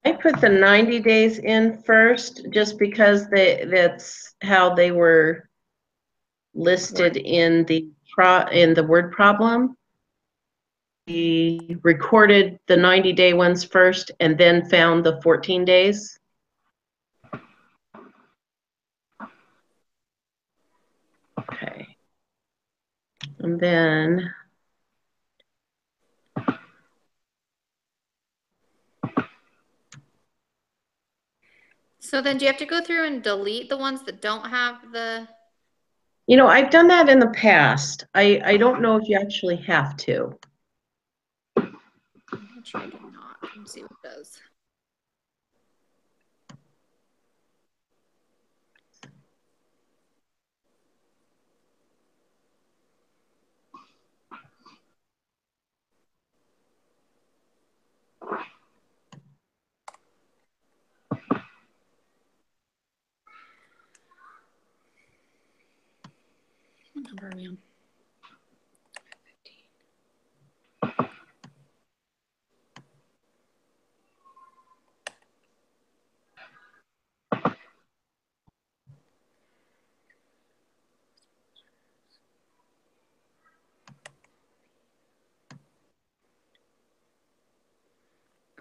I put the 90 days in first just because that's how they were listed in the word problem. We recorded the 90-day ones first and then found the 14 days. Okay. And then So then do you have to go through and delete the ones that don't have the... you know, I've done that in the past. I don't know if you actually have to. I'm gonna try to not and see what it does. What number are we on?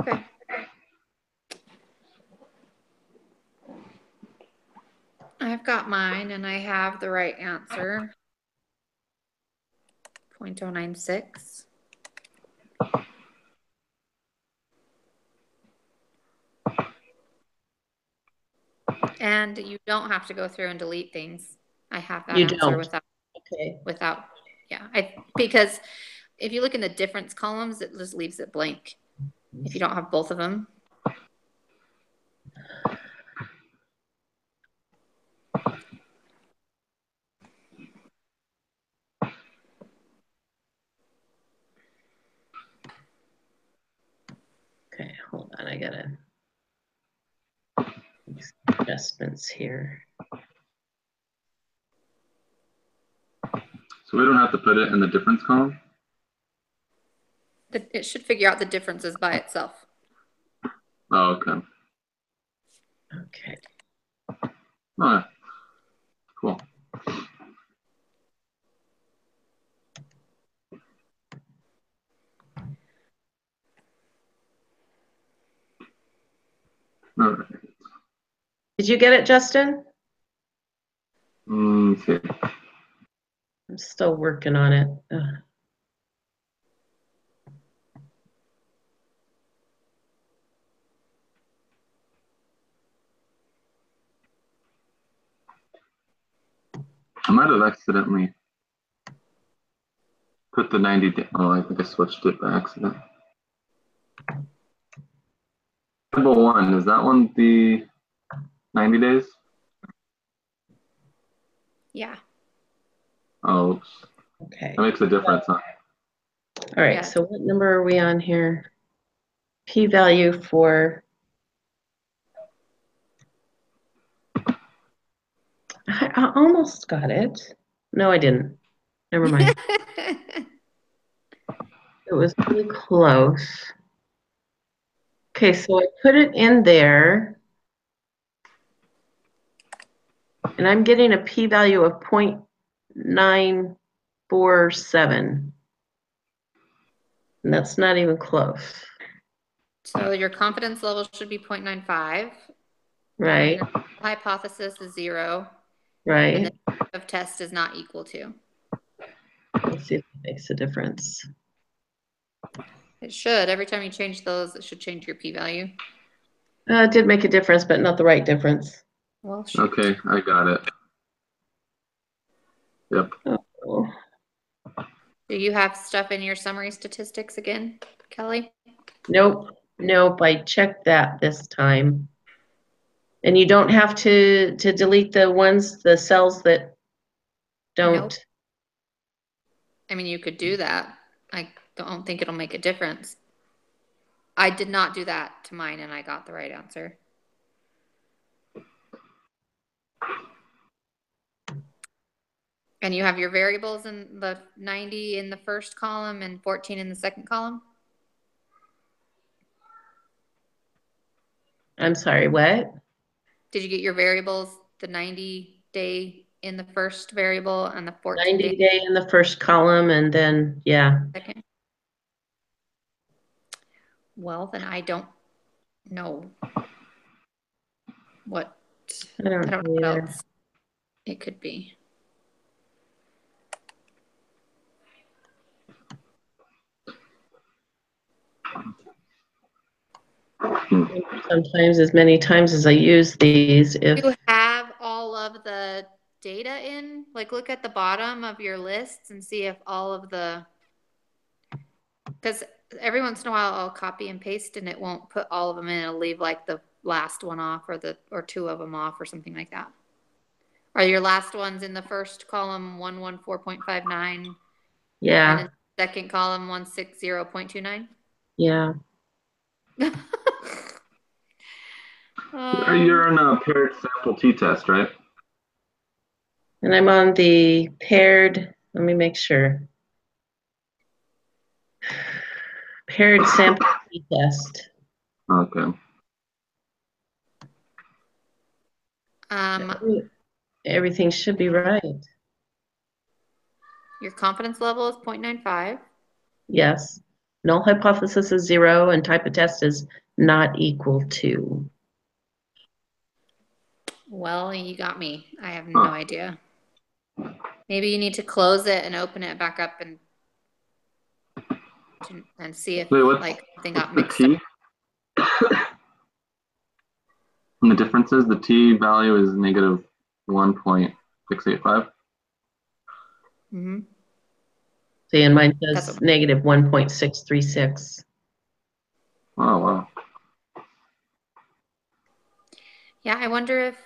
15. Okay. I've got mine and I have the right answer. 0.096. And you don't have to go through and delete things. I have that You answer don't. without, Okay. yeah. Because if you look in the difference columns, it just leaves it blank if you don't have both of them. on, I gotta make some adjustments here. So we don't have to put it in the difference column? It should figure out the differences by itself. Oh, okay. Okay. All right. Cool. All right. Did you get it, Justin? See. I'm still working on it. Ugh. I might have accidentally put the 90 day. Oh, I think I switched it by accident. Table 1, is that one the 90 days? Yeah. Oh, oops. Okay. That makes a difference, huh? All right. Yeah. So what number are we on here? P-value for. I almost got it. No, I didn't. Never mind. It was really close. Okay, so I put it in there. And I'm getting a p-value of 0.947. And that's not even close. So your confidence level should be 0.95. Right, Your hypothesis is 0. And right. the type of test is not equal to. Let's see if it makes a difference. It should. Every time you change those, it should change your p-value. It did make a difference, but not the right difference. Well, shoot. Okay, I got it. Yep. Oh. Do you have stuff in your summary statistics again, Kelly? Nope, I checked that this time. And you don't have to delete the cells that don't. Nope. I mean, you could do that. I don't think it'll make a difference. I did not do that to mine, and I got the right answer. And you have your variables in the 90 in the first column and 14 in the second column? I'm sorry, what? Did you get your variables, the 90 day in the first variable and the 14 90 day in the first column, and then, yeah. second? Well, then I don't know what, I don't know know what either. else it could be. Sometimes as many times as I use these, if. You have all of the data in, like look at the bottom of your lists and see if all of the, because every once in a while I'll copy and paste and it won't put all of them in. It'll leave like the last one off or 2 of them off or something like that. Are your last ones in the first column 114.59? Yeah. And in the second column 160.29? Yeah. You're in a paired sample t-test, right? And I'm on the paired, let me make sure. Paired sample t-test. Okay. Everything should be right. Your confidence level is 0.95. Yes. Null hypothesis is 0 and type of test is not equal to. Well, you got me. I have no idea. Maybe you need to close it and open it back up and see if like something got mixed up. And the difference is the t value is negative 1.685. Mm-hmm. See, and mine says negative 1.636. Oh, wow. Yeah, I wonder if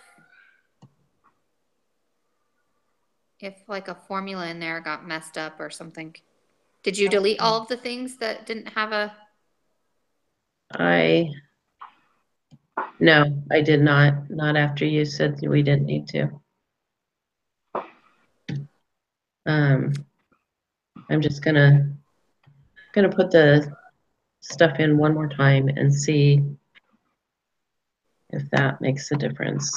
like a formula in there got messed up or something. Did you delete all of the things that didn't have a? I No, I did not. Not after you said we didn't need to. I'm just gonna put the stuff in one more time and see if that makes a difference.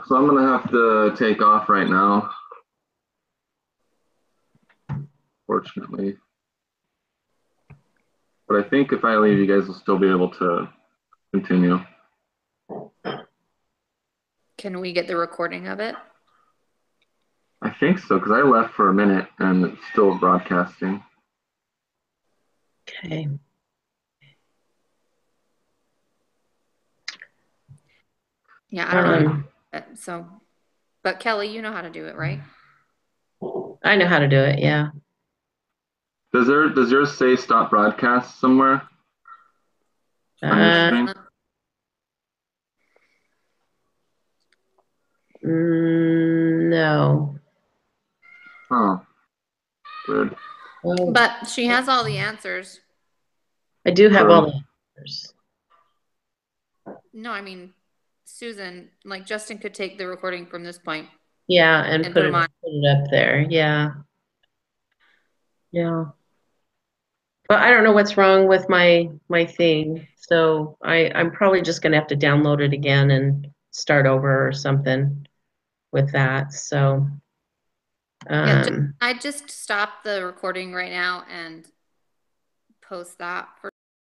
So I'm gonna have to take off right now, fortunately. But I think if I leave, you guys will still be able to continue. Can we get the recording of it? I think so, because I left for a minute and it's still broadcasting. Okay. Yeah, I don't know. So, but Kelly, you know how to do it, right? I know how to do it, yeah. Does yours say stop broadcast somewhere on your screen? No. Oh, good. Well, But she has all the answers. I do have all the answers. No, I mean, Susan, like Justin could take the recording from this point. Yeah, and put put it 'em on. up there. Yeah. Yeah. But I don't know what's wrong with my thing. So I'm probably just gonna have to download it again and start over or something with that. So Yeah, I just stopped the recording right now and post that for